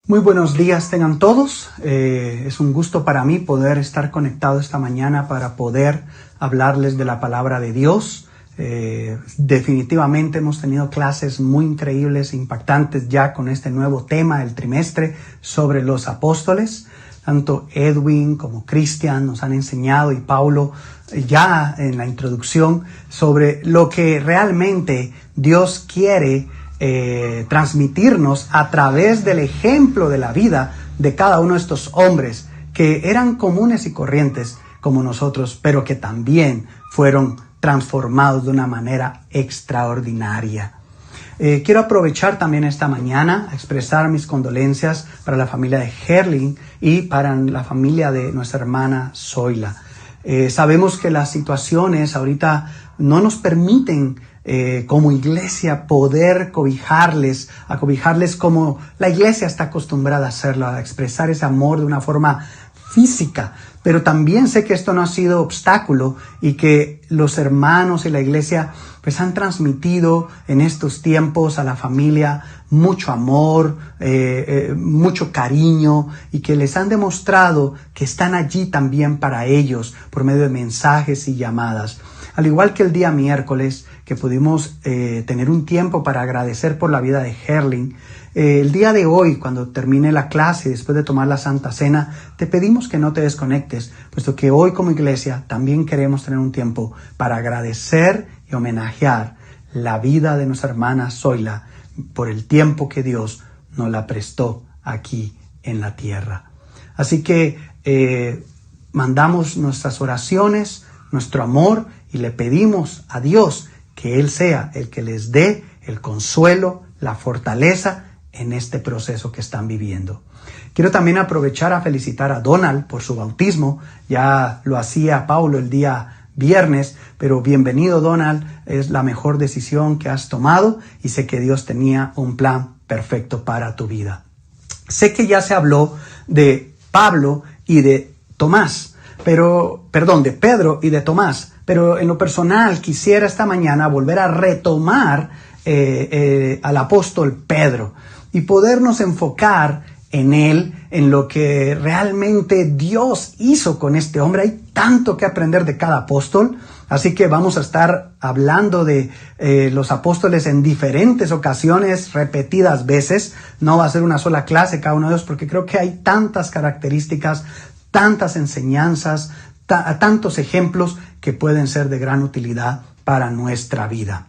Muy buenos días tengan todos. Es un gusto para mí poder estar conectado esta mañana para poder hablarles de la palabra de Dios. Definitivamente hemos tenido clases muy increíbles, impactantes ya con este nuevo tema del trimestre sobre los apóstoles. Tanto Edwin como Cristian nos han enseñado y Paulo ya en la introducción sobre lo que realmente Dios quiere transmitirnos a través del ejemplo de la vida de cada uno de estos hombres que eran comunes y corrientes como nosotros, pero que también fueron transformados de una manera extraordinaria. Quiero aprovechar también esta mañana a expresar mis condolencias para la familia de Herling y para la familia de nuestra hermana Zoila. Sabemos que las situaciones ahorita no nos permiten como iglesia poder acobijarles como la iglesia está acostumbrada a hacerlo, a expresar ese amor de una forma física. Pero también sé que esto no ha sido obstáculo y que los hermanos y la iglesia pues han transmitido en estos tiempos a la familia mucho amor, mucho cariño y que les han demostrado que están allí también para ellos por medio de mensajes y llamadas. Al igual que el día miércoles que pudimos tener un tiempo para agradecer por la vida de Herling, el día de hoy, cuando termine la clase, después de tomar la Santa Cena, te pedimos que no te desconectes, puesto que hoy como iglesia también queremos tener un tiempo para agradecer y homenajear la vida de nuestra hermana Zoila por el tiempo que Dios nos la prestó aquí en la tierra. Así que mandamos nuestras oraciones, nuestro amor y le pedimos a Dios que Él sea el que les dé el consuelo, la fortaleza en este proceso que están viviendo. Quiero también aprovechar a felicitar a Donald por su bautismo. Ya lo hacía Paulo el día viernes, pero bienvenido Donald, es la mejor decisión que has tomado y sé que Dios tenía un plan perfecto para tu vida. Sé que ya se habló de Pablo y de Tomás, de Pedro y de Tomás, pero en lo personal quisiera esta mañana volver a retomar al apóstol Pedro y podernos enfocar en él, en lo que realmente Dios hizo con este hombre. Hay tanto que aprender de cada apóstol, así que vamos a estar hablando de los apóstoles en diferentes ocasiones, repetidas veces. No va a ser una sola clase cada uno de ellos, porque creo que hay tantas características, tantas enseñanzas, tantos ejemplos que pueden ser de gran utilidad para nuestra vida.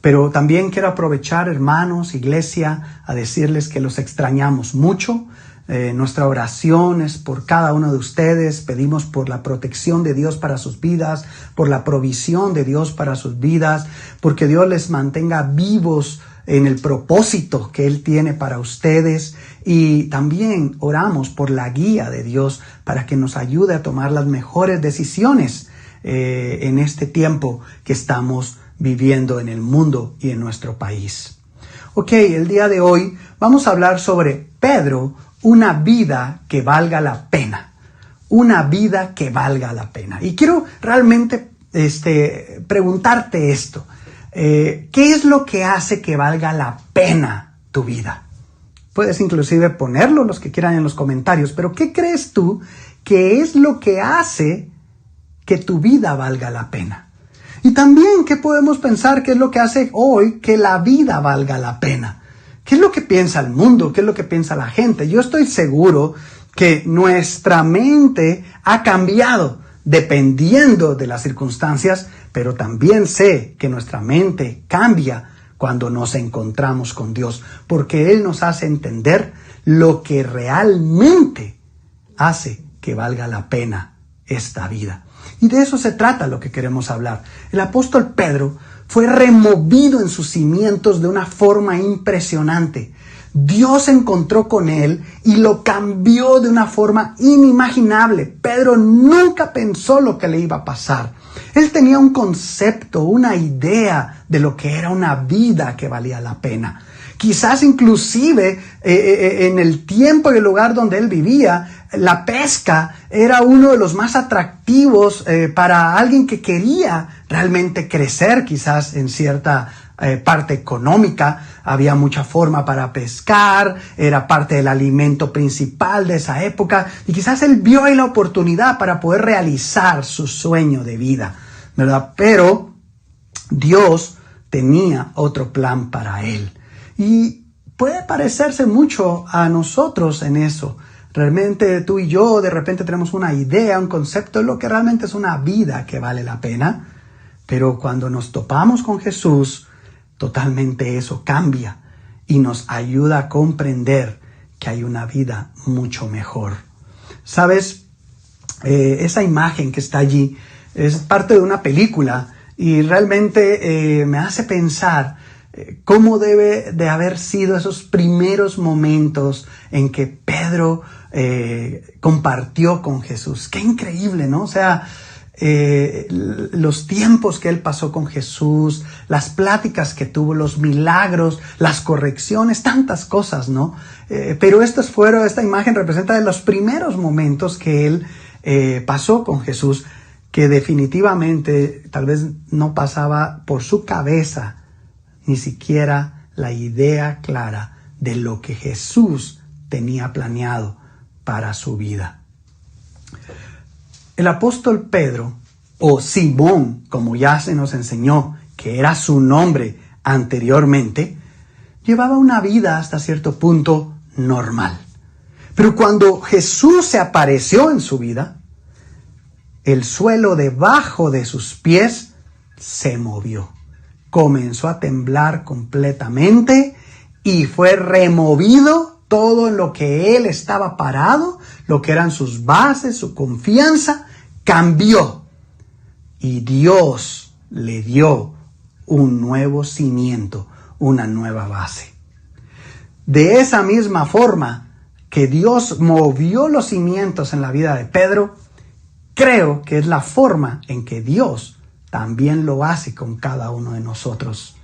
Pero también quiero aprovechar, hermanos, iglesia, a decirles que los extrañamos mucho. Nuestra oración es por cada uno de ustedes. Pedimos por la protección de Dios para sus vidas, por la provisión de Dios para sus vidas, porque Dios les mantenga vivos en el propósito que Él tiene para ustedes. Y también oramos por la guía de Dios para que nos ayude a tomar las mejores decisiones en este tiempo que estamos viviendo en el mundo y en nuestro país. Ok, el día de hoy vamos a hablar sobre Pedro, una vida que valga la pena. Una vida que valga la pena. Y quiero realmente preguntarte esto. ¿Qué es lo que hace que valga la pena tu vida? Puedes inclusive ponerlo, los que quieran, en los comentarios. Pero ¿qué crees tú que es lo que hace que tu vida valga la pena? Y también, ¿qué podemos pensar? ¿Qué es lo que hace hoy que la vida valga la pena? ¿Qué es lo que piensa el mundo? ¿Qué es lo que piensa la gente? Yo estoy seguro que nuestra mente ha cambiado dependiendo de las circunstancias, pero también sé que nuestra mente cambia cuando nos encontramos con Dios, porque Él nos hace entender lo que realmente hace que valga la pena esta vida. Y de eso se trata lo que queremos hablar. El apóstol Pedro fue removido en sus cimientos de una forma impresionante. Dios se encontró con él y lo cambió de una forma inimaginable. Pedro nunca pensó lo que le iba a pasar. Él tenía un concepto, una idea de lo que era una vida que valía la pena. Quizás inclusive en el tiempo y el lugar donde él vivía, la pesca era uno de los más atractivos para alguien que quería realmente crecer quizás en cierta parte económica, había mucha forma para pescar, era parte del alimento principal de esa época, y quizás él vio ahí la oportunidad para poder realizar su sueño de vida, ¿verdad? Pero Dios tenía otro plan para él, y puede parecerse mucho a nosotros en eso. Realmente tú y yo de repente tenemos una idea, un concepto de lo que realmente es una vida que vale la pena, pero cuando nos topamos con Jesús, totalmente eso cambia y nos ayuda a comprender que hay una vida mucho mejor. ¿Sabes? Esa imagen que está allí es parte de una película y realmente me hace pensar cómo debe de haber sido esos primeros momentos en que Pedro compartió con Jesús. Qué increíble, ¿no? O sea, los tiempos que él pasó con Jesús, las pláticas que tuvo, los milagros, las correcciones, tantas cosas, ¿no? Pero esta imagen representa de los primeros momentos que él pasó con Jesús, que definitivamente tal vez no pasaba por su cabeza ni siquiera la idea clara de lo que Jesús tenía planeado para su vida. El apóstol Pedro, o Simón, como ya se nos enseñó, que era su nombre anteriormente, llevaba una vida hasta cierto punto normal. Pero cuando Jesús se apareció en su vida, el suelo debajo de sus pies se movió. Comenzó a temblar completamente y fue removido todo en lo que él estaba parado, lo que eran sus bases, su confianza, cambió. Y Dios le dio un nuevo cimiento, una nueva base. De esa misma forma que Dios movió los cimientos en la vida de Pedro, creo que es la forma en que Dios también lo hace con cada uno de nosotros.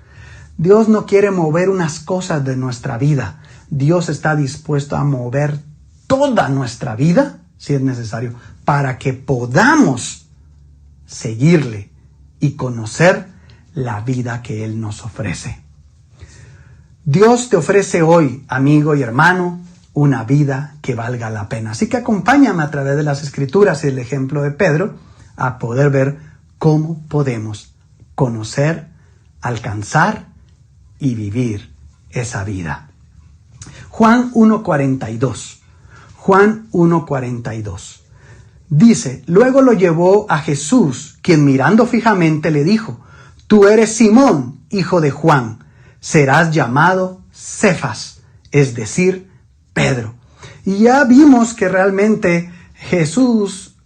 Dios no quiere mover unas cosas de nuestra vida. Dios está dispuesto a mover toda nuestra vida, si es necesario, para que podamos seguirle y conocer la vida que Él nos ofrece. Dios te ofrece hoy, amigo y hermano, una vida que valga la pena. Así que acompáñame a través de las Escrituras y el ejemplo de Pedro a poder ver cómo podemos conocer, alcanzar y vivir esa vida. Juan 1:42. Juan 1:42. Dice, luego lo llevó a Jesús, quien mirando fijamente le dijo, tú eres Simón, hijo de Juan, serás llamado Cefas, es decir, Pedro. Y ya vimos que realmente Jesús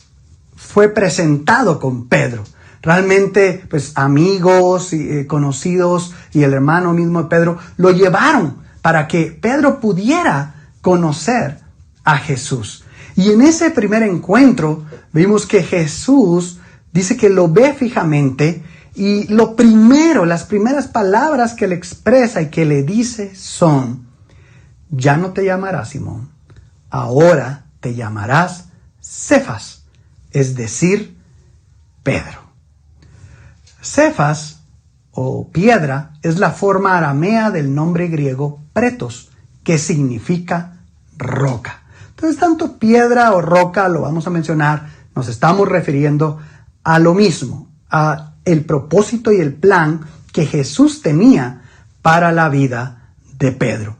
fue presentado con Pedro. Realmente, pues amigos y conocidos y el hermano mismo de Pedro lo llevaron para que Pedro pudiera conocer a Jesús. Y en ese primer encuentro vimos que Jesús dice que lo ve fijamente y las primeras palabras que le expresa y que le dice son, ya no te llamarás Simón, ahora te llamarás Cefas, es decir, Pedro. Cefas o piedra es la forma aramea del nombre griego pretos, que significa roca. Entonces, tanto piedra o roca, lo vamos a mencionar, nos estamos refiriendo a lo mismo, a el propósito y el plan que Jesús tenía para la vida de Pedro.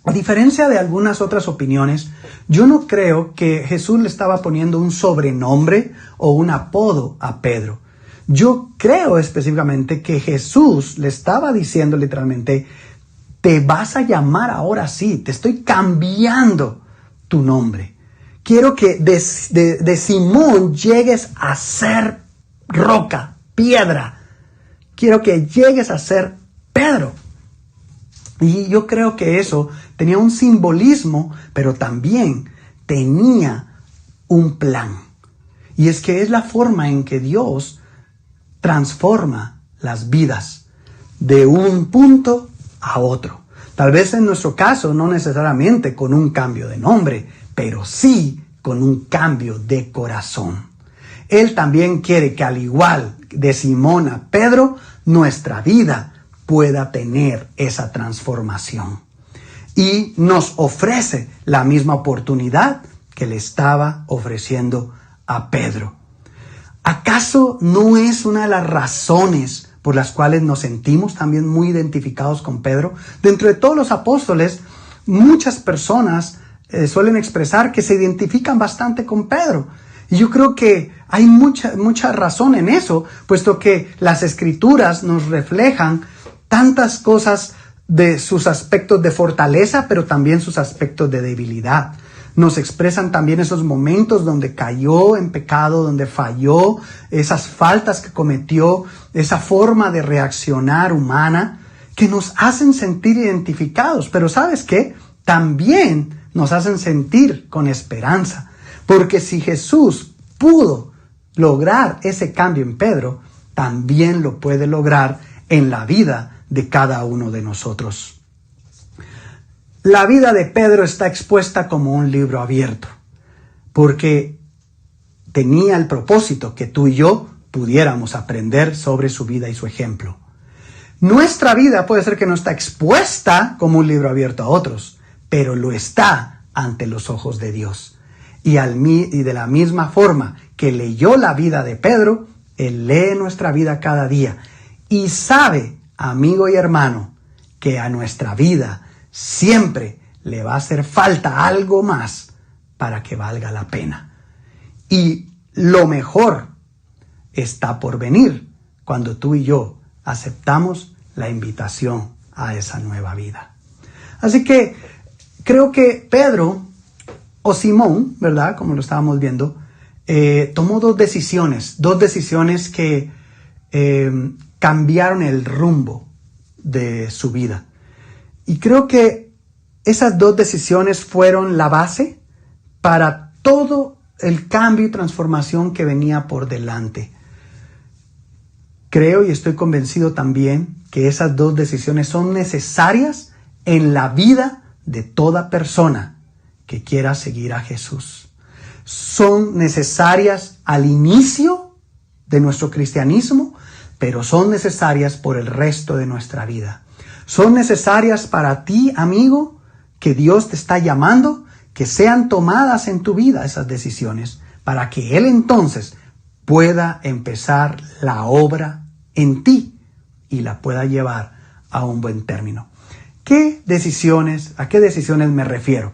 A diferencia de algunas otras opiniones, yo no creo que Jesús le estaba poniendo un sobrenombre o un apodo a Pedro. Yo creo específicamente que Jesús le estaba diciendo literalmente, te vas a llamar ahora sí, te estoy cambiando tu nombre. Quiero que de Simón llegues a ser roca, piedra. Quiero que llegues a ser Pedro. Y yo creo que eso tenía un simbolismo, pero también tenía un plan. Y es que es la forma en que Dios transforma las vidas de un punto a otro. Tal vez en nuestro caso no necesariamente con un cambio de nombre, pero sí con un cambio de corazón. Él también quiere que al igual de Simón a Pedro, nuestra vida pueda tener esa transformación. Y nos ofrece la misma oportunidad que le estaba ofreciendo a Pedro. ¿Acaso no es una de las razones por las cuales nos sentimos también muy identificados con Pedro? Dentro de todos los apóstoles, muchas personas suelen expresar que se identifican bastante con Pedro. Y yo creo que hay mucha razón en eso, puesto que las Escrituras nos reflejan tantas cosas de sus aspectos de fortaleza, pero también sus aspectos de debilidad. Nos expresan también esos momentos donde cayó en pecado, donde falló, esas faltas que cometió, esa forma de reaccionar humana que nos hacen sentir identificados. Pero ¿sabes qué? También nos hacen sentir con esperanza. Porque si Jesús pudo lograr ese cambio en Pedro, también lo puede lograr en la vida de cada uno de nosotros. La vida de Pedro está expuesta como un libro abierto, porque tenía el propósito que tú y yo pudiéramos aprender sobre su vida y su ejemplo. Nuestra vida puede ser que no está expuesta como un libro abierto a otros, pero lo está ante los ojos de Dios. Y de la misma forma que leyó la vida de Pedro, Él lee nuestra vida cada día y sabe, amigo y hermano, que a nuestra vida siempre le va a hacer falta algo más para que valga la pena. Y lo mejor está por venir cuando tú y yo aceptamos la invitación a esa nueva vida. Así que creo que Pedro o Simón, ¿verdad? Como lo estábamos viendo, tomó dos decisiones que cambiaron el rumbo de su vida. Y creo que esas dos decisiones fueron la base para todo el cambio y transformación que venía por delante. Creo y estoy convencido también que esas dos decisiones son necesarias en la vida de toda persona que quiera seguir a Jesús. Son necesarias al inicio de nuestro cristianismo, pero son necesarias por el resto de nuestra vida. Son necesarias para ti, amigo, que Dios te está llamando, que sean tomadas en tu vida esas decisiones, para que Él entonces pueda empezar la obra en ti y la pueda llevar a un buen término. ¿A qué decisiones me refiero?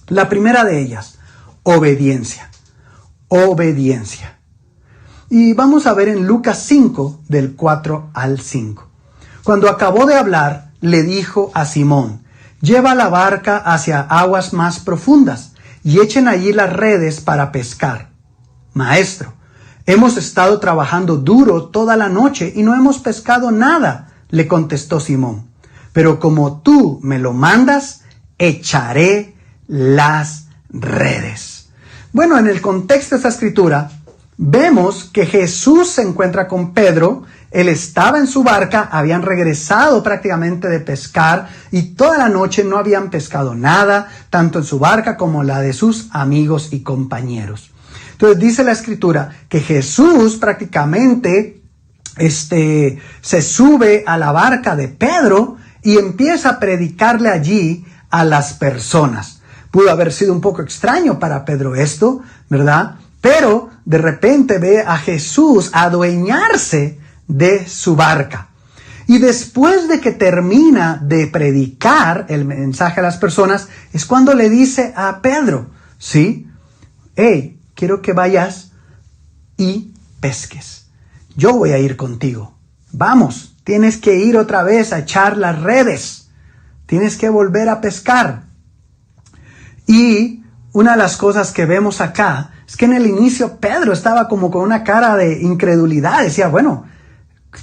La primera de ellas, obediencia. Obediencia. Y vamos a ver en Lucas 5, del 4 al 5. Cuando acabó de hablar, le dijo a Simón: lleva la barca hacia aguas más profundas y echen allí las redes para pescar. Maestro, hemos estado trabajando duro toda la noche y no hemos pescado nada, le contestó Simón. Pero como tú me lo mandas, echaré las redes. Bueno, en el contexto de esta escritura, vemos que Jesús se encuentra con Pedro. Él estaba en su barca, habían regresado prácticamente de pescar y toda la noche no habían pescado nada, tanto en su barca como la de sus amigos y compañeros. Entonces dice la escritura que Jesús prácticamente se sube a la barca de Pedro y empieza a predicarle allí a las personas. Pudo haber sido un poco extraño para Pedro esto, ¿verdad? Pero de repente ve a Jesús adueñarse de su barca. Y después de que termina de predicar el mensaje a las personas, es cuando le dice a Pedro, ¿sí? Hey, quiero que vayas y pesques. Yo voy a ir contigo. Vamos, tienes que ir otra vez a echar las redes. Tienes que volver a pescar. Y una de las cosas que vemos acá es que en el inicio Pedro estaba como con una cara de incredulidad. Decía, bueno,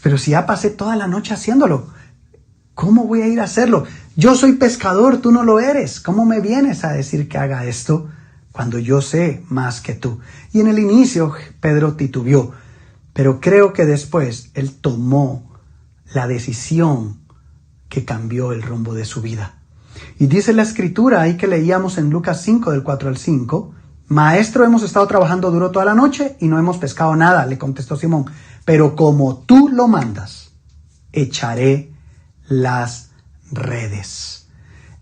pero si ya pasé toda la noche haciéndolo, ¿cómo voy a ir a hacerlo? Yo soy pescador, tú no lo eres. ¿Cómo me vienes a decir que haga esto cuando yo sé más que tú? Y en el inicio Pedro titubeó, pero creo que después él tomó la decisión que cambió el rumbo de su vida. Y dice la escritura ahí que leíamos en Lucas 5, del 4 al 5, Maestro, hemos estado trabajando duro toda la noche y no hemos pescado nada, le contestó Simón. Pero como tú lo mandas, echaré las redes.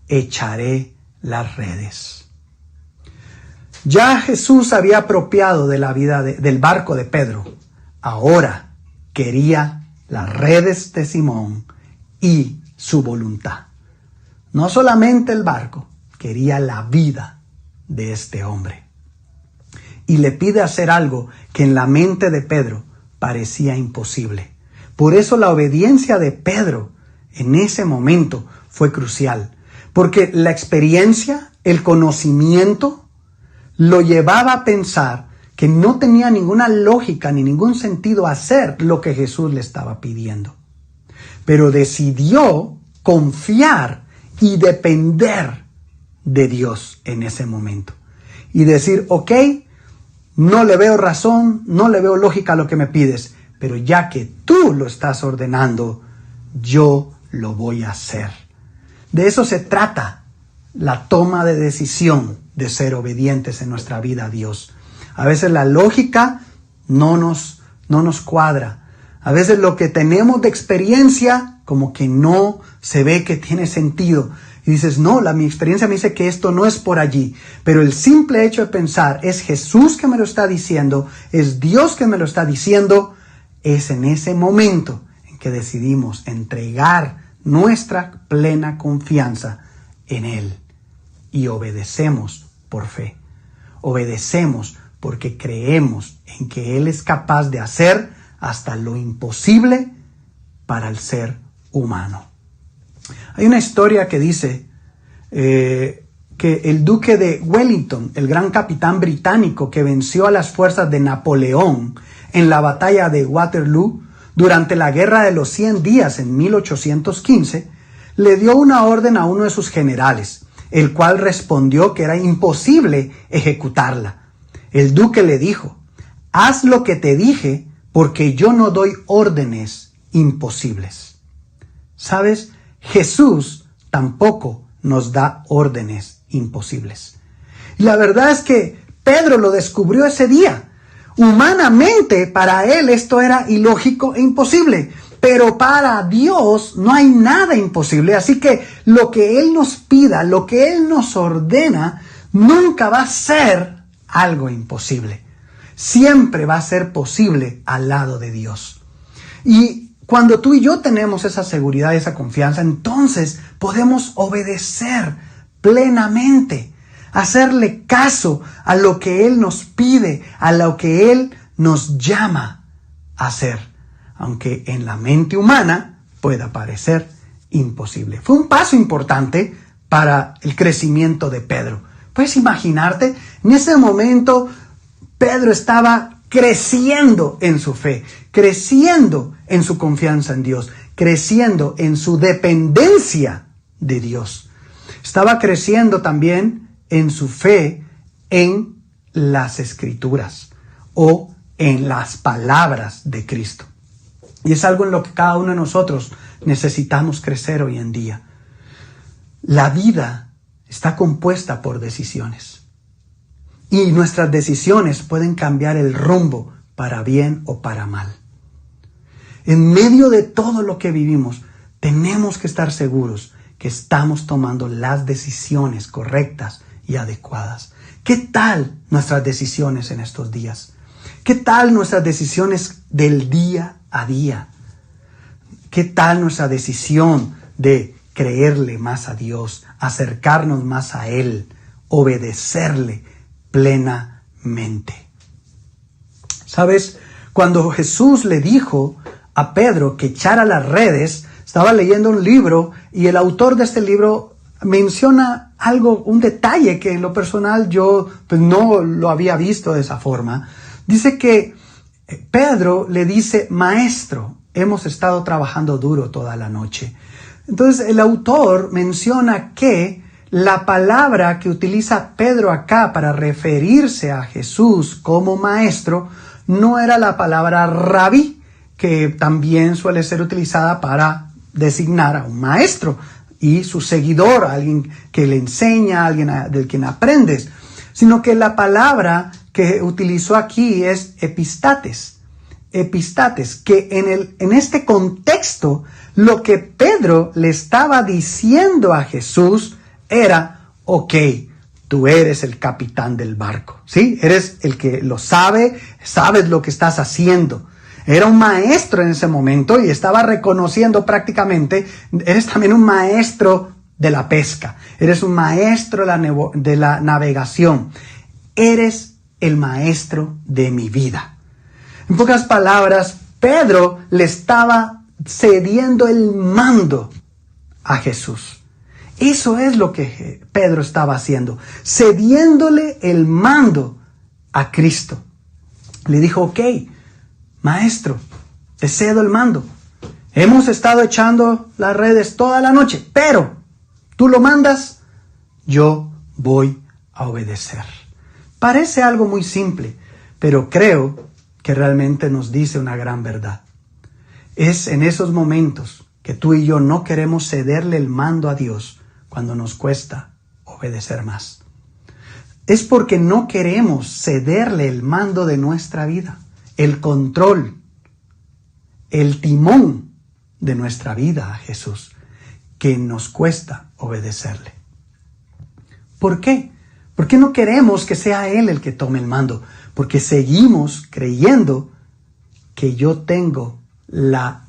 Echaré las redes. Ya Jesús había apropiado de la vida del barco de Pedro. Ahora quería las redes de Simón y su voluntad. No solamente el barco, quería la vida de este hombre. Y le pide hacer algo que en la mente de Pedro parecía imposible. Por eso la obediencia de Pedro en ese momento fue crucial, porque la experiencia, el conocimiento, lo llevaba a pensar que no tenía ninguna lógica ni ningún sentido hacer lo que Jesús le estaba pidiendo. Pero decidió confiar y depender de Dios en ese momento. Y decir, ok, no le veo razón, no le veo lógica a lo que me pides, pero ya que tú lo estás ordenando, yo lo voy a hacer. De eso se trata la toma de decisión de ser obedientes en nuestra vida a Dios. A veces la lógica no nos cuadra. A veces lo que tenemos de experiencia como que no se ve que tiene sentido. Y dices, no, mi experiencia me dice que esto no es por allí. Pero el simple hecho de pensar, es Jesús que me lo está diciendo, es Dios que me lo está diciendo, es en ese momento en que decidimos entregar nuestra plena confianza en Él. Y obedecemos por fe. Obedecemos porque creemos en que Él es capaz de hacer hasta lo imposible para el ser humano. Hay una historia que dice que el duque de Wellington, el gran capitán británico que venció a las fuerzas de Napoleón en la batalla de Waterloo durante la Guerra de los 100 días en 1815, le dio una orden a uno de sus generales, el cual respondió que era imposible ejecutarla. El duque le dijo, haz lo que te dije porque yo no doy órdenes imposibles. ¿Sabes? Jesús tampoco nos da órdenes imposibles. Y la verdad es que Pedro lo descubrió ese día. Humanamente para él esto era ilógico e imposible, pero para Dios no hay nada imposible. Así que lo que Él nos pida, lo que Él nos ordena, nunca va a ser algo imposible. Siempre va a ser posible al lado de Dios. Y cuando tú y yo tenemos esa seguridad, esa confianza, entonces podemos obedecer plenamente, hacerle caso a lo que Él nos pide, a lo que Él nos llama a hacer, aunque en la mente humana pueda parecer imposible. Fue un paso importante para el crecimiento de Pedro. Puedes imaginarte, en ese momento Pedro estaba creciendo en su fe, creciendo en su confianza en Dios, creciendo en su dependencia de Dios. Estaba creciendo también en su fe en las Escrituras o en las palabras de Cristo. Y es algo en lo que cada uno de nosotros necesitamos crecer hoy en día. La vida está compuesta por decisiones. Y nuestras decisiones pueden cambiar el rumbo para bien o para mal. En medio de todo lo que vivimos, tenemos que estar seguros que estamos tomando las decisiones correctas y adecuadas. ¿Qué tal nuestras decisiones en estos días? ¿Qué tal nuestras decisiones del día a día? ¿Qué tal nuestra decisión de creerle más a Dios, acercarnos más a Él, obedecerle plenamente? ¿Sabes? Cuando Jesús le dijo a Pedro que echara las redes, estaba leyendo un libro y el autor de este libro menciona algo, un detalle que en lo personal yo no lo había visto de esa forma. Dice que Pedro le dice, maestro, hemos estado trabajando duro toda la noche. Entonces el autor menciona que la palabra que utiliza Pedro acá para referirse a Jesús como maestro no era la palabra rabí, que también suele ser utilizada para designar a un maestro y su seguidor, a alguien que le enseña, a alguien del quien aprendes, sino que la palabra que utilizó aquí es epistates. epistates, que en este contexto lo que Pedro le estaba diciendo a Jesús era, ok, tú eres el capitán del barco, ¿sí? Eres el que lo sabe, sabes lo que estás haciendo. Era un maestro en ese momento y estaba reconociendo prácticamente, eres también un maestro de la pesca, eres un maestro de la navegación, eres el maestro de mi vida. En pocas palabras, Pedro le estaba cediendo el mando a Jesús. Eso es lo que Pedro estaba haciendo, cediéndole el mando a Cristo. Le dijo, ok, maestro, te cedo el mando. Hemos estado echando las redes toda la noche, pero tú lo mandas, yo voy a obedecer. Parece algo muy simple, pero creo que realmente nos dice una gran verdad. Es en esos momentos que tú y yo no queremos cederle el mando a Dios cuando nos cuesta obedecer más. Es porque no queremos cederle el mando de nuestra vida, el control, el timón de nuestra vida a Jesús, que nos cuesta obedecerle. ¿Por qué? ¿Por qué no queremos que sea Él el que tome el mando? Porque seguimos creyendo que yo tengo la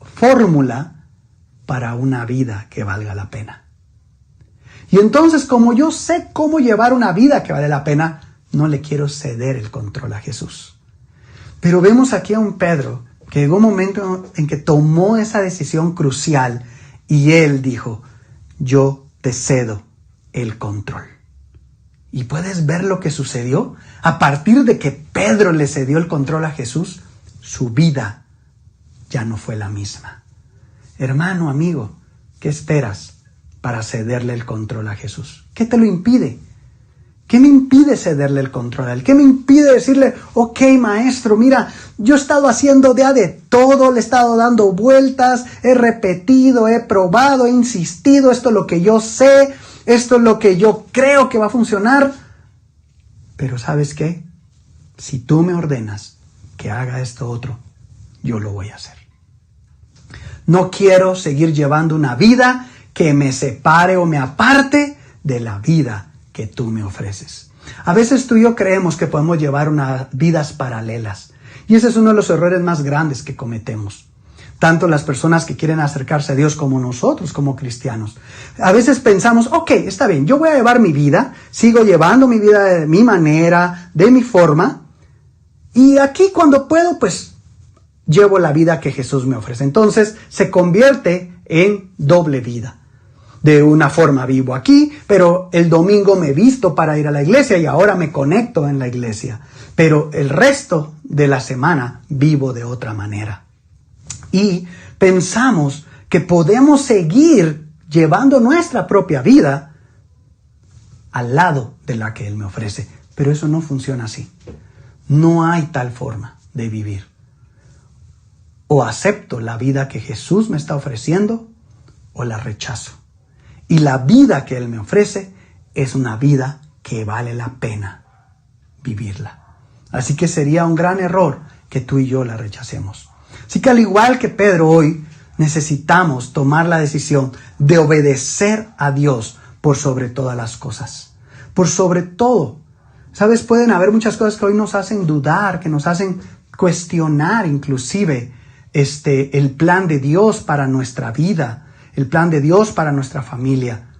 fórmula para una vida que valga la pena. Y entonces, como yo sé cómo llevar una vida que vale la pena, no le quiero ceder el control a Jesús. Pero vemos aquí a un Pedro que llegó un momento en que tomó esa decisión crucial y él dijo, yo te cedo el control. ¿Y puedes ver lo que sucedió? A partir de que Pedro le cedió el control a Jesús, su vida ya no fue la misma. Hermano, amigo, ¿qué esperas para cederle el control a Jesús? ¿Qué te lo impide? ¿Qué me impide cederle el control a Él? ¿Qué me impide decirle, ok, maestro, mira, yo he estado haciendo de todo, le he estado dando vueltas, he repetido, he probado, he insistido, esto es lo que yo sé, esto es lo que yo creo que va a funcionar. Pero ¿sabes qué? Si tú me ordenas que haga esto otro, yo lo voy a hacer. No quiero seguir llevando una vida que me separe o me aparte de la vida que tú me ofreces. A veces tú y yo creemos que podemos llevar unas vidas paralelas. Y ese es uno de los errores más grandes que cometemos. Tanto las personas que quieren acercarse a Dios como nosotros, como cristianos. A veces pensamos, ok, está bien, yo voy a llevar mi vida, sigo llevando mi vida de mi manera, de mi forma. Y aquí cuando puedo, pues llevo la vida que Jesús me ofrece. Entonces se convierte en doble vida. De una forma vivo aquí, pero el domingo me visto para ir a la iglesia y ahora me conecto en la iglesia. Pero el resto de la semana vivo de otra manera. Y pensamos que podemos seguir llevando nuestra propia vida al lado de la que Él me ofrece. Pero eso no funciona así. No hay tal forma de vivir. O acepto la vida que Jesús me está ofreciendo o la rechazo. Y la vida que Él me ofrece es una vida que vale la pena vivirla. Así que sería un gran error que tú y yo la rechacemos. Así que al igual que Pedro hoy, necesitamos tomar la decisión de obedecer a Dios por sobre todas las cosas. Por sobre todo. ¿Sabes? Pueden haber muchas cosas que hoy nos hacen dudar, que nos hacen cuestionar inclusive el plan de Dios para nuestra vida. El plan de Dios para nuestra familia.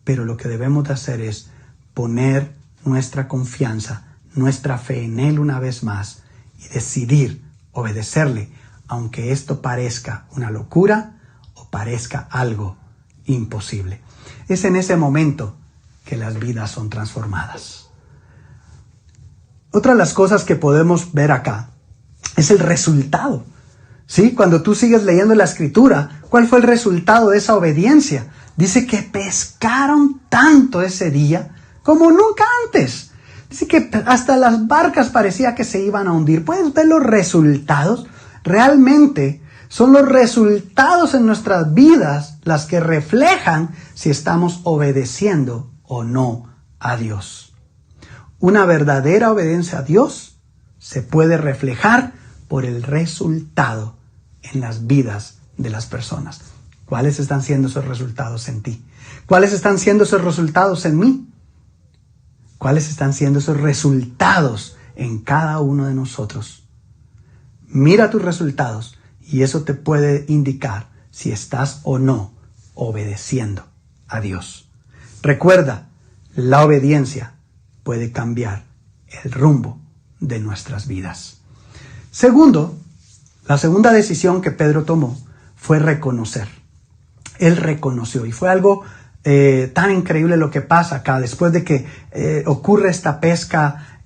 Pero lo que debemos de hacer es poner nuestra confianza, nuestra fe en Él una vez más y decidir obedecerle, aunque esto parezca una locura o parezca algo imposible. Es en ese momento que las vidas son transformadas. Otra de las cosas que podemos ver acá es el resultado. ¿Sí? Cuando tú sigues leyendo la Escritura, ¿cuál fue el resultado de esa obediencia? Dice que pescaron tanto ese día como nunca antes. Dice que hasta las barcas parecía que se iban a hundir. ¿Puedes ver los resultados? Realmente son los resultados en nuestras vidas las que reflejan si estamos obedeciendo o no a Dios. Una verdadera obediencia a Dios se puede reflejar por el resultado en las vidas de las personas. ¿Cuáles están siendo esos resultados en ti? ¿Cuáles están siendo esos resultados en mí? ¿Cuáles están siendo esos resultados en cada uno de nosotros? Mira tus resultados y eso te puede indicar si estás o no obedeciendo a Dios. Recuerda, la obediencia puede cambiar el rumbo de nuestras vidas. Segundo, la segunda decisión que Pedro tomó fue reconocer. Él reconoció y fue algo tan increíble lo que pasa acá. Después de que ocurre esta pesca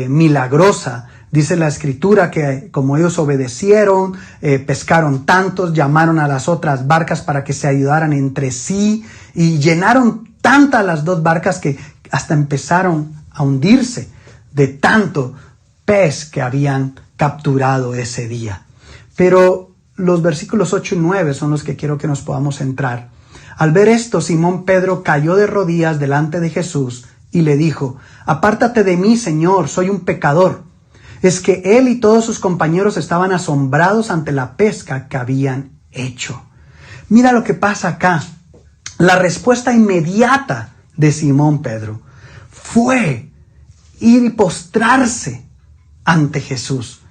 milagrosa, dice la Escritura que como ellos obedecieron, pescaron tantos, llamaron a las otras barcas para que se ayudaran entre sí y llenaron tantas las dos barcas que hasta empezaron a hundirse de tanto pez que habían capturado ese día. Pero los versículos 8 y 9 son los que quiero que nos podamos centrar. Al ver esto, Simón Pedro cayó de rodillas delante de Jesús y le dijo: «Apártate de mí, Señor, soy un pecador». Es que él y todos sus compañeros estaban asombrados ante la pesca que habían hecho. Mira lo que pasa acá. La respuesta inmediata de Simón Pedro fue ir y postrarse ante Jesús.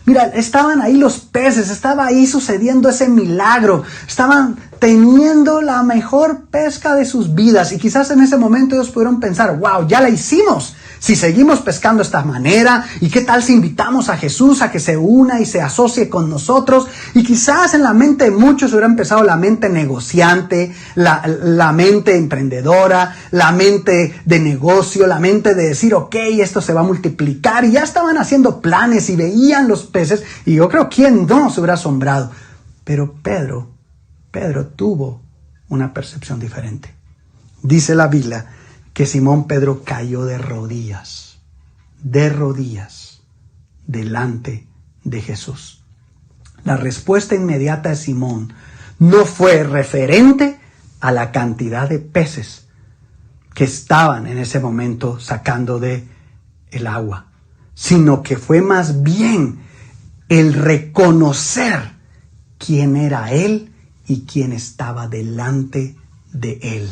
Mira, estaban ahí los peces, estaba ahí sucediendo ese milagro, estaban teniendo la mejor pesca de sus vidas y quizás en ese momento ellos pudieron pensar: wow, ya la hicimos. Si seguimos pescando de esta manera, ¿y qué tal si invitamos a Jesús a que se una y se asocie con nosotros? Y quizás en la mente de muchos hubiera empezado la mente negociante, la mente emprendedora, la mente de negocio, la mente de decir: ok, esto se va a multiplicar. Y ya estaban haciendo planes y veían los peces. Y yo creo, ¿quién no se hubiera asombrado? Pero Pedro tuvo una percepción diferente. Dice la Biblia que Simón Pedro cayó de rodillas delante de Jesús. La respuesta inmediata de Simón no fue referente a la cantidad de peces que estaban en ese momento sacando de el agua, sino que fue más bien el reconocer quién era él y quién estaba delante de él.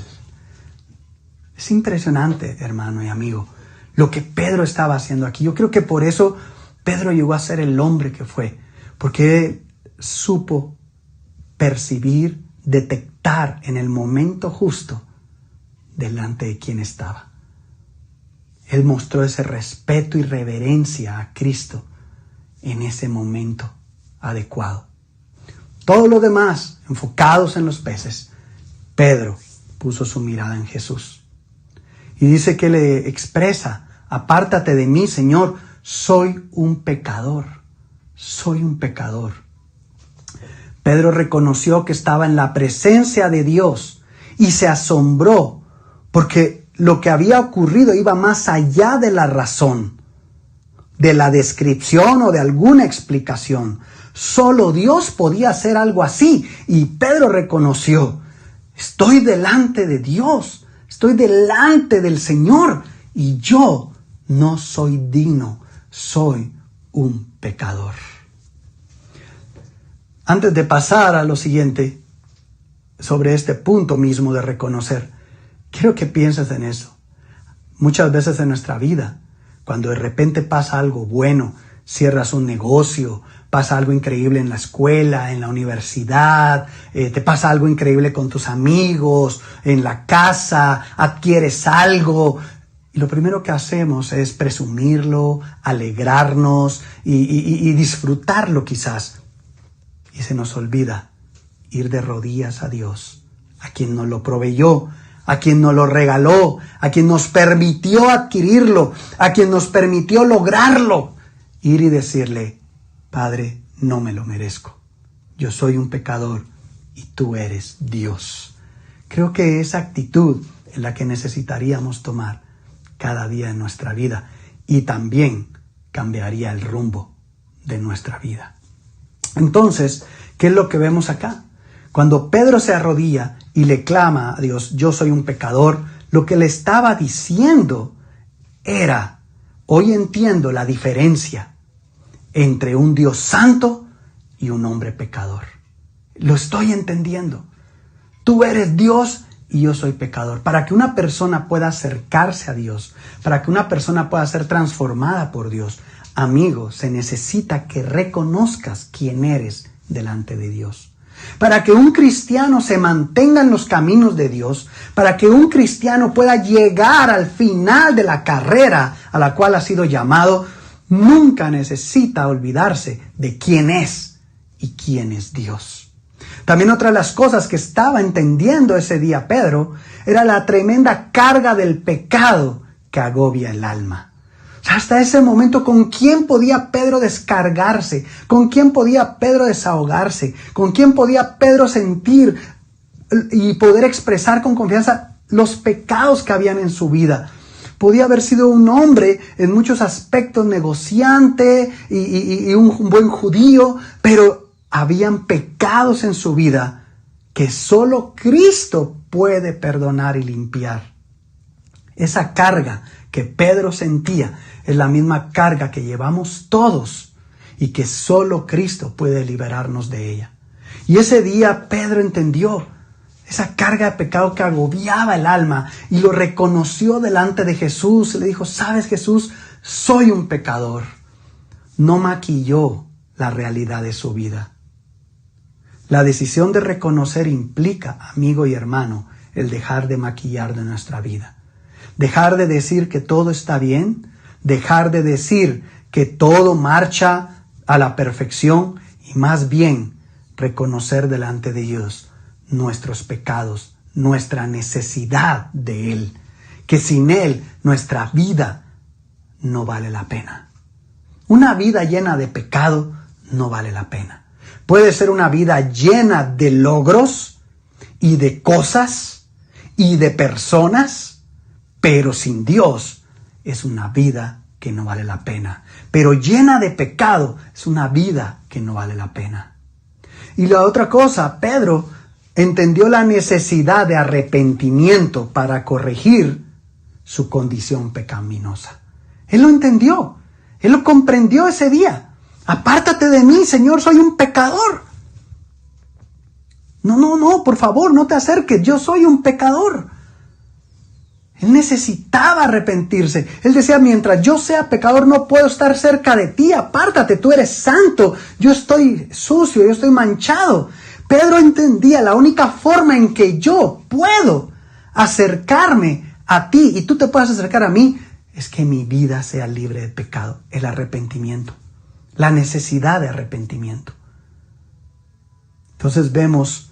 Es impresionante, hermano y amigo, lo que Pedro estaba haciendo aquí. Yo creo que por eso Pedro llegó a ser el hombre que fue, porque supo percibir, detectar en el momento justo delante de quién estaba. Él mostró ese respeto y reverencia a Cristo en ese momento adecuado. Todos los demás, enfocados en los peces, Pedro puso su mirada en Jesús. Y dice que le expresa: apártate de mí, Señor, soy un pecador, soy un pecador. Pedro reconoció que estaba en la presencia de Dios y se asombró porque lo que había ocurrido iba más allá de la razón, de la descripción o de alguna explicación. Solo Dios podía hacer algo así y Pedro reconoció: estoy delante de Dios. Estoy delante del Señor y yo no soy digno, soy un pecador. Antes de pasar a lo siguiente, sobre este punto mismo de reconocer, quiero que pienses en eso. Muchas veces en nuestra vida, cuando de repente pasa algo bueno, cierras un negocio, pasa algo increíble en la escuela, en la universidad, te pasa algo increíble con tus amigos, en la casa, adquieres algo. Y lo primero que hacemos es presumirlo, alegrarnos y disfrutarlo quizás. Y se nos olvida ir de rodillas a Dios, a quien nos lo proveyó, a quien nos lo regaló, a quien nos permitió adquirirlo, a quien nos permitió lograrlo. Ir y decirle: Padre, no me lo merezco. Yo soy un pecador y tú eres Dios. Creo que esa actitud es la que necesitaríamos tomar cada día en nuestra vida y también cambiaría el rumbo de nuestra vida. Entonces, ¿qué es lo que vemos acá? Cuando Pedro se arrodilla y le clama a Dios: yo soy un pecador, lo que le estaba diciendo era: hoy entiendo la diferencia entre un Dios santo y un hombre pecador. Lo estoy entendiendo. Tú eres Dios y yo soy pecador. Para que una persona pueda acercarse a Dios, para que una persona pueda ser transformada por Dios, amigo, se necesita que reconozcas quién eres delante de Dios. Para que un cristiano se mantenga en los caminos de Dios, para que un cristiano pueda llegar al final de la carrera a la cual ha sido llamado, nunca necesita olvidarse de quién es y quién es Dios. También otra de las cosas que estaba entendiendo ese día Pedro era la tremenda carga del pecado que agobia el alma. Hasta ese momento, ¿con quién podía Pedro descargarse? ¿Con quién podía Pedro desahogarse? ¿Con quién podía Pedro sentir y poder expresar con confianza los pecados que habían en su vida? Podía haber sido un hombre en muchos aspectos negociante y un buen judío, pero habían pecados en su vida que solo Cristo puede perdonar y limpiar. Esa carga que Pedro sentía es la misma carga que llevamos todos y que solo Cristo puede liberarnos de ella. Y ese día Pedro entendió esa carga de pecado que agobiaba el alma y lo reconoció delante de Jesús. Le dijo, ¿sabes, Jesús? Soy un pecador. No maquilló la realidad de su vida. La decisión de reconocer implica, amigo y hermano, el dejar de maquillar de nuestra vida. Dejar de decir que todo está bien, dejar de decir que todo marcha a la perfección y más bien reconocer delante de Dios nuestros pecados, nuestra necesidad de Él, que sin Él nuestra vida no vale la pena. Una vida llena de pecado no vale la pena. Puede ser una vida llena de logros y de cosas y de personas, pero sin Dios es una vida que no vale la pena. Pero llena de pecado es una vida que no vale la pena. Y la otra cosa, Pedro entendió la necesidad de arrepentimiento para corregir su condición pecaminosa. Él lo entendió. Él lo comprendió ese día. Apártate de mí, Señor, soy un pecador. No, por favor, no te acerques, yo soy un pecador. Él necesitaba arrepentirse. Él decía, mientras yo sea pecador no puedo estar cerca de ti, apártate, tú eres santo, yo estoy sucio, yo estoy manchado. Pedro entendía la única forma en que yo puedo acercarme a ti y tú te puedas acercar a mí es que mi vida sea libre de pecado, el arrepentimiento, la necesidad de arrepentimiento. Entonces vemos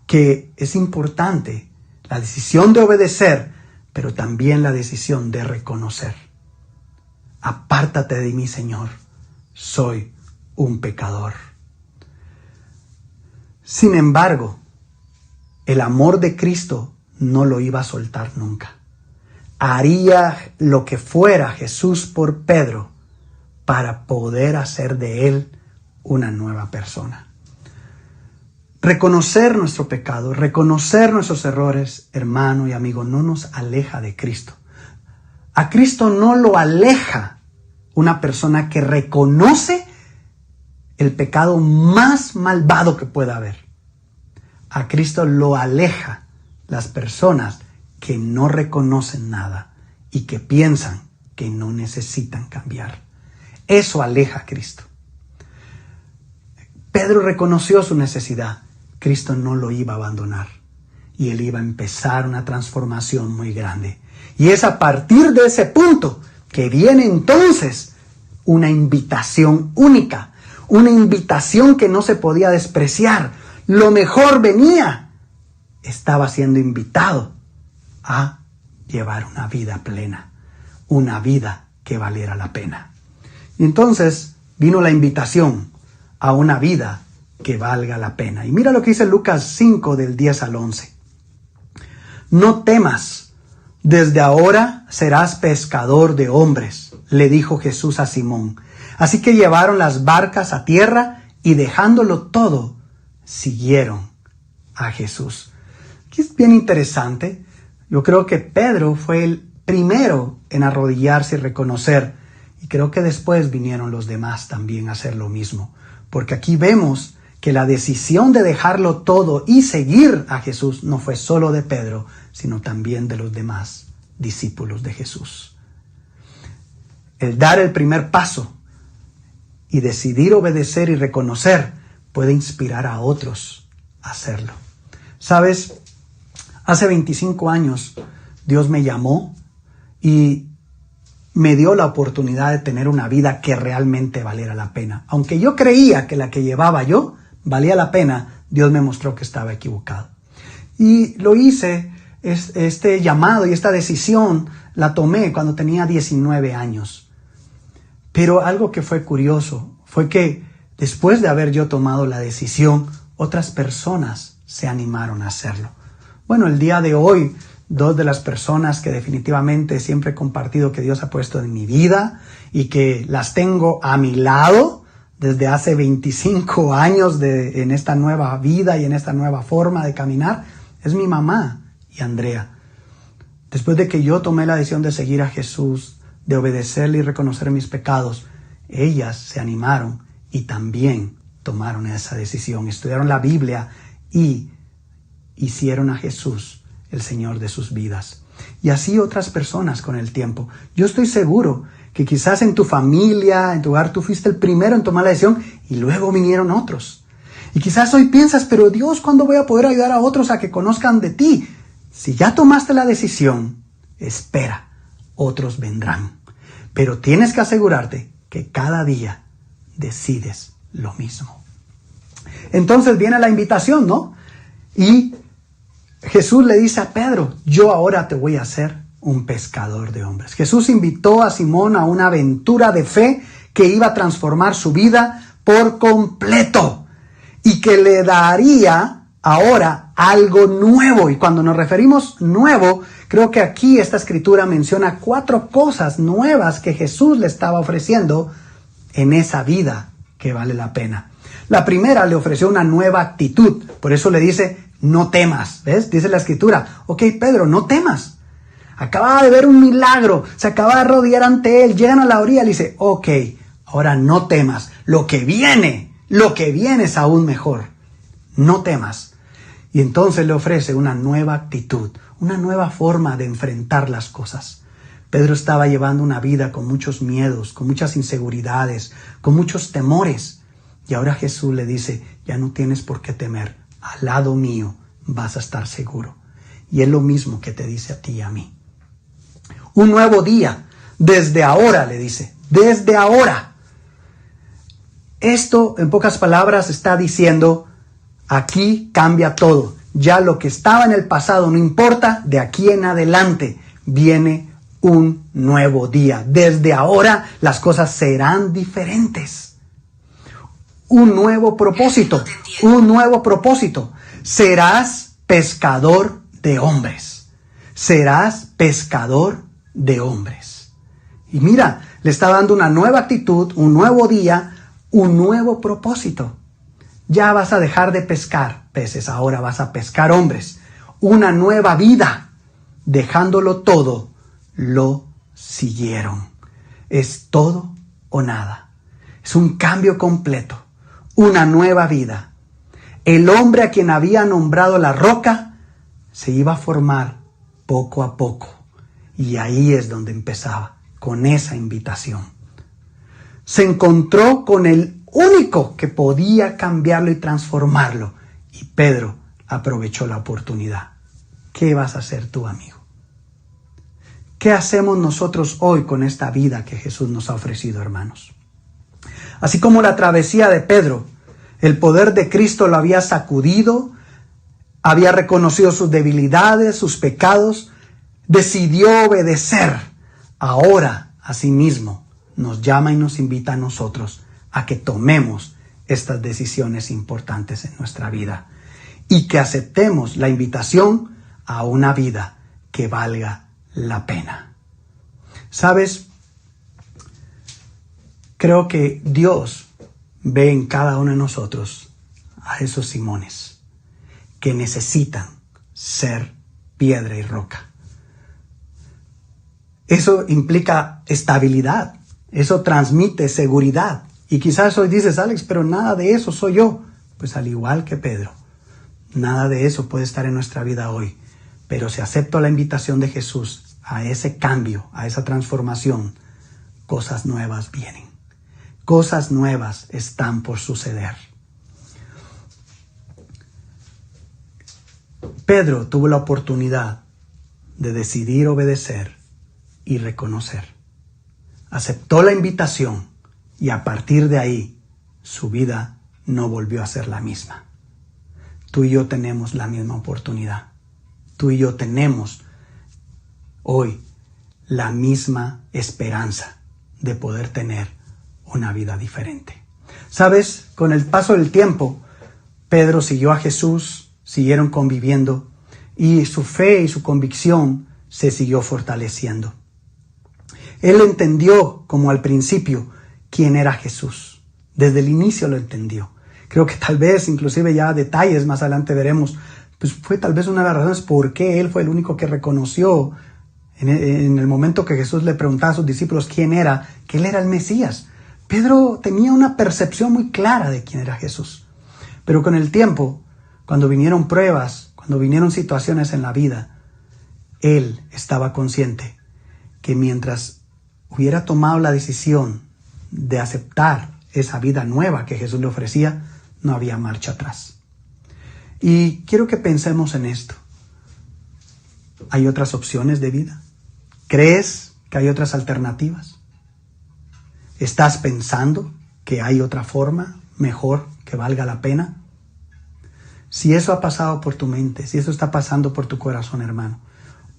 que es importante la decisión de obedecer, pero también la decisión de reconocer. Apártate de mí, Señor, soy un pecador. Sin embargo, el amor de Cristo no lo iba a soltar nunca. Haría lo que fuera Jesús por Pedro para poder hacer de él una nueva persona. Reconocer nuestro pecado, reconocer nuestros errores, hermano y amigo, no nos aleja de Cristo. A Cristo no lo aleja una persona que reconoce el pecado más malvado que pueda haber. A Cristo lo aleja las personas que no reconocen nada y que piensan que no necesitan cambiar. Eso aleja a Cristo. Pedro reconoció su necesidad. Cristo no lo iba a abandonar y él iba a empezar una transformación muy grande. Y es a partir de ese punto que viene entonces una invitación única, una invitación que no se podía despreciar. Lo mejor venía. Estaba siendo invitado a llevar una vida plena, una vida que valiera la pena. Y entonces vino la invitación a una vida que valga la pena. Y mira lo que dice Lucas 5 del 10 al 11. No temas, desde ahora serás pescador de hombres, le dijo Jesús a Simón. Así que llevaron las barcas a tierra y dejándolo todo, siguieron a Jesús. Aquí es bien interesante. Yo creo que Pedro fue el primero en arrodillarse y reconocer, Y creo que después vinieron los demás también a hacer lo mismo. Porque aquí vemos que la decisión de dejarlo todo y seguir a Jesús no fue solo de Pedro, sino también de los demás discípulos de Jesús. El dar el primer paso y decidir obedecer y reconocer puede inspirar a otros a hacerlo. ¿Sabes? Hace 25 años Dios me llamó y me dio la oportunidad de tener una vida que realmente valiera la pena. Aunque yo creía que la que llevaba yo valía la pena, Dios me mostró que estaba equivocado. Y lo hice, este llamado y esta decisión la tomé cuando tenía 19 años. Pero algo que fue curioso fue que después de haber yo tomado la decisión, otras personas se animaron a hacerlo. Bueno, el día de hoy, dos de las personas que definitivamente siempre he compartido que Dios ha puesto en mi vida y que las tengo a mi lado desde hace 25 años en esta nueva vida y en esta nueva forma de caminar, es mi mamá y Andrea. Después de que yo tomé la decisión de seguir a Jesús, de obedecerle y reconocer mis pecados, ellas se animaron y también tomaron esa decisión, estudiaron la Biblia y hicieron a Jesús el Señor de sus vidas. Y así otras personas con el tiempo. Yo estoy seguro que quizás en tu familia, en tu hogar, tú fuiste el primero en tomar la decisión y luego vinieron otros. Y quizás hoy piensas, pero Dios, ¿cuándo voy a poder ayudar a otros a que conozcan de ti? Si ya tomaste la decisión, espera, otros vendrán. Pero tienes que asegurarte que cada día decides lo mismo. Entonces viene la invitación, ¿no? Y Jesús le dice a Pedro, yo ahora te voy a hacer un pescador de hombres. Jesús invitó a Simón a una aventura de fe que iba a transformar su vida por completo y que le daría ahora algo nuevo. Y cuando nos referimos nuevo, creo que aquí esta escritura menciona 4 cosas nuevas que Jesús le estaba ofreciendo en esa vida que vale la pena. La primera, le ofreció una nueva actitud. Por eso le dice, no temas. ¿Ves? Dice la escritura, ok, Pedro, no temas. Acababa de ver un milagro, se acaba de arrodillar ante él, llegan a la orilla y le dice, ok, ahora no temas. Lo que viene es aún mejor. No temas. Y entonces le ofrece una nueva actitud, una nueva forma de enfrentar las cosas. Pedro estaba llevando una vida con muchos miedos, con muchas inseguridades, con muchos temores. Y ahora Jesús le dice, ya no tienes por qué temer. Al lado mío vas a estar seguro. Y es lo mismo que te dice a ti y a mí. Un nuevo día, desde ahora, le dice, desde ahora. Esto, en pocas palabras, está diciendo, aquí cambia todo. Ya lo que estaba en el pasado no importa, de aquí en adelante viene un nuevo día. Desde ahora las cosas serán diferentes. Un nuevo propósito, Serás pescador de hombres. Serás pescador de hombres. Y mira, le está dando una nueva actitud, un nuevo día, un nuevo propósito. Ya vas a dejar de pescar peces, ahora vas a pescar hombres. Una nueva vida. Dejándolo todo, lo siguieron. Es todo o nada. Es un cambio completo. Una nueva vida. El hombre a quien había nombrado la roca se iba a formar poco a poco. Y ahí es donde empezaba, con esa invitación. Se encontró con el único que podía cambiarlo y transformarlo. Y Pedro aprovechó la oportunidad. ¿Qué vas a hacer tú, amigo? ¿Qué hacemos nosotros hoy con esta vida que Jesús nos ha ofrecido, hermanos? Así como la travesía de Pedro, el poder de Cristo lo había sacudido, había reconocido sus debilidades, sus pecados, decidió obedecer. Ahora, asimismo, nos llama y nos invita a nosotros a que tomemos estas decisiones importantes en nuestra vida y que aceptemos la invitación a una vida que valga la pena. ¿Sabes? Creo que Dios ve en cada uno de nosotros a esos Simones que necesitan ser piedra y roca. Eso implica estabilidad. Eso transmite seguridad. Y quizás hoy dices, Alex, pero nada de eso soy yo. Pues al igual que Pedro, nada de eso puede estar en nuestra vida hoy. Pero si acepto la invitación de Jesús a ese cambio, a esa transformación, cosas nuevas vienen. Cosas nuevas están por suceder. Pedro tuvo la oportunidad de decidir obedecer y reconocer. Aceptó la invitación y a partir de ahí su vida no volvió a ser la misma. Tú y yo tenemos la misma oportunidad. Tú y yo tenemos hoy la misma esperanza de poder tener una vida diferente. ¿Sabes? Con el paso del tiempo, Pedro siguió a Jesús, siguieron conviviendo y su fe y su convicción se siguió fortaleciendo. Él entendió, como al principio, quién era Jesús. Desde el inicio lo entendió. Creo que tal vez, inclusive ya detalles más adelante veremos, pues fue tal vez una de las razones por qué él fue el único que reconoció en el momento que Jesús le preguntaba a sus discípulos quién era, que él era el Mesías. Pedro tenía una percepción muy clara de quién era Jesús. Pero con el tiempo, cuando vinieron pruebas, cuando vinieron situaciones en la vida, él estaba consciente que mientras hubiera tomado la decisión de aceptar esa vida nueva que Jesús le ofrecía, no había marcha atrás. Y quiero que pensemos en esto. ¿Hay otras opciones de vida? ¿Crees que hay otras alternativas? ¿Estás pensando que hay otra forma mejor que valga la pena? Si eso ha pasado por tu mente, si eso está pasando por tu corazón, hermano,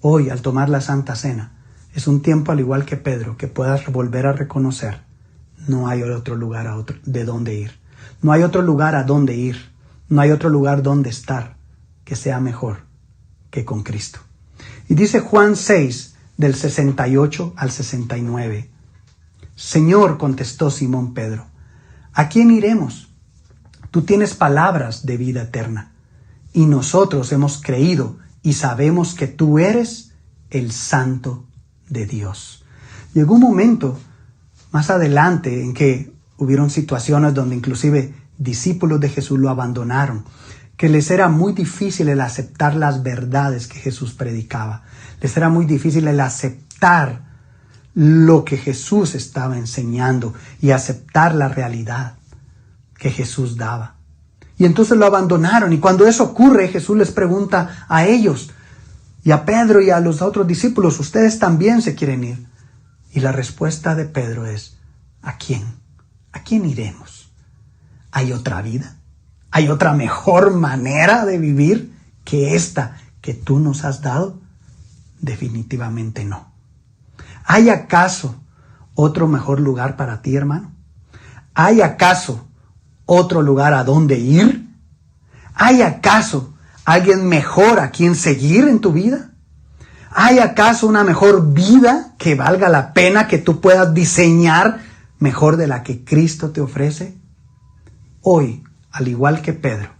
hoy al tomar la Santa Cena, es un tiempo al igual que Pedro, que puedas volver a reconocer, no hay otro lugar de donde ir. No hay otro lugar a donde ir. No hay otro lugar donde estar que sea mejor que con Cristo. Y dice Juan 6, del 68 al 69. Señor, contestó Simón Pedro, ¿a quién iremos? Tú tienes palabras de vida eterna, y nosotros hemos creído y sabemos que tú eres el Santo de Dios. Llegó un momento más adelante en que hubieron situaciones donde inclusive discípulos de Jesús lo abandonaron, que les era muy difícil el aceptar las verdades que Jesús predicaba. Les era muy difícil el aceptar lo que Jesús estaba enseñando y aceptar la realidad que Jesús daba. Y entonces lo abandonaron. Y cuando eso ocurre, Jesús les pregunta a ellos y a Pedro y a los otros discípulos, ¿ustedes también se quieren ir? Y la respuesta de Pedro es, ¿a quién? ¿A quién iremos? ¿Hay otra vida? ¿Hay otra mejor manera de vivir que esta que tú nos has dado? Definitivamente no. ¿Hay acaso otro mejor lugar para ti, hermano? ¿Hay acaso otro lugar a donde ir? ¿Hay acaso alguien mejor a quien seguir en tu vida? ¿Hay acaso una mejor vida que valga la pena que tú puedas diseñar mejor de la que Cristo te ofrece? Hoy, al igual que Pedro,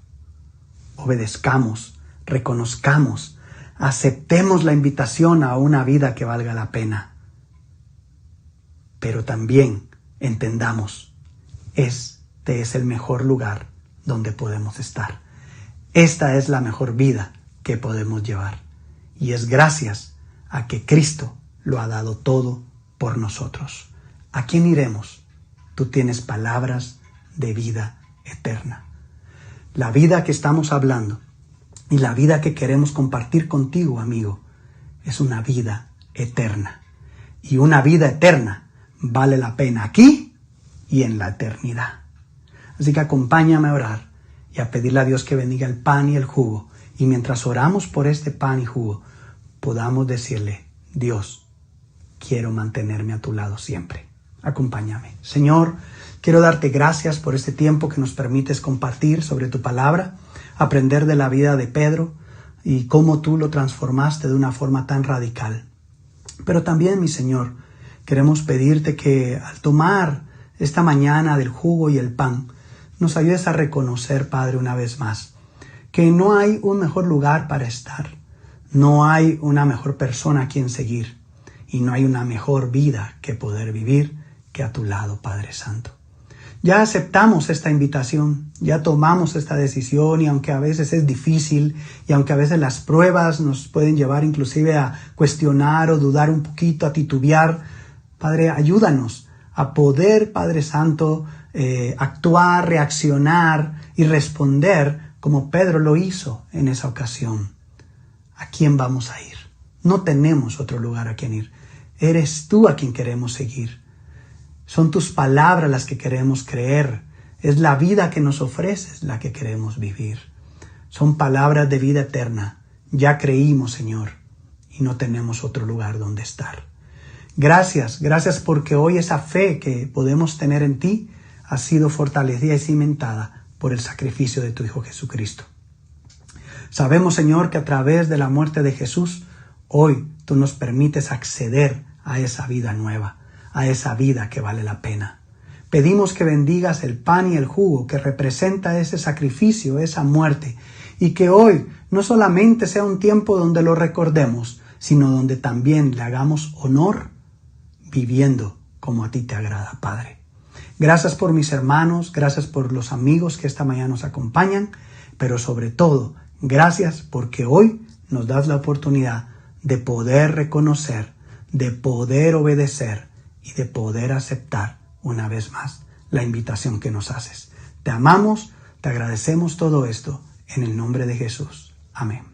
obedezcamos, reconozcamos, aceptemos la invitación a una vida que valga la pena. Pero también entendamos, este es el mejor lugar donde podemos estar. Esta es la mejor vida que podemos llevar. Y es gracias a que Cristo lo ha dado todo por nosotros. ¿A quién iremos? Tú tienes palabras de vida eterna. La vida que estamos hablando y la vida que queremos compartir contigo, amigo, es una vida eterna. Y una vida eterna vale la pena aquí y en la eternidad. Así que acompáñame a orar y a pedirle a Dios que bendiga el pan y el jugo. Y mientras oramos por este pan y jugo, podamos decirle, Dios, quiero mantenerme a tu lado siempre. Acompáñame. Señor, quiero darte gracias por este tiempo que nos permites compartir sobre tu palabra, aprender de la vida de Pedro y cómo tú lo transformaste de una forma tan radical. Pero también, mi Señor, queremos pedirte que al tomar esta mañana del jugo y el pan, nos ayudes a reconocer, Padre, una vez más, que no hay un mejor lugar para estar, no hay una mejor persona a quien seguir y no hay una mejor vida que poder vivir que a tu lado, Padre Santo. Ya aceptamos esta invitación, ya tomamos esta decisión, y aunque a veces es difícil y aunque a veces las pruebas nos pueden llevar inclusive a cuestionar o dudar un poquito, a titubear, Padre, ayúdanos a poder, Padre Santo, actuar, reaccionar y responder como Pedro lo hizo en esa ocasión. ¿A quién vamos a ir? No tenemos otro lugar a quien ir. Eres tú a quien queremos seguir. Son tus palabras las que queremos creer. Es la vida que nos ofreces la que queremos vivir. Son palabras de vida eterna. Ya creímos, Señor, y no tenemos otro lugar donde estar. Gracias porque hoy esa fe que podemos tener en ti ha sido fortalecida y cimentada por el sacrificio de tu Hijo Jesucristo. Sabemos, Señor, que a través de la muerte de Jesús, hoy tú nos permites acceder a esa vida nueva, a esa vida que vale la pena. Pedimos que bendigas el pan y el jugo que representa ese sacrificio, esa muerte, y que hoy no solamente sea un tiempo donde lo recordemos, sino donde también le hagamos honor viviendo como a ti te agrada, Padre. Gracias por mis hermanos, gracias por los amigos que esta mañana nos acompañan, pero sobre todo, gracias porque hoy nos das la oportunidad de poder reconocer, de poder obedecer y de poder aceptar una vez más la invitación que nos haces. Te amamos, te agradecemos todo esto en el nombre de Jesús. Amén.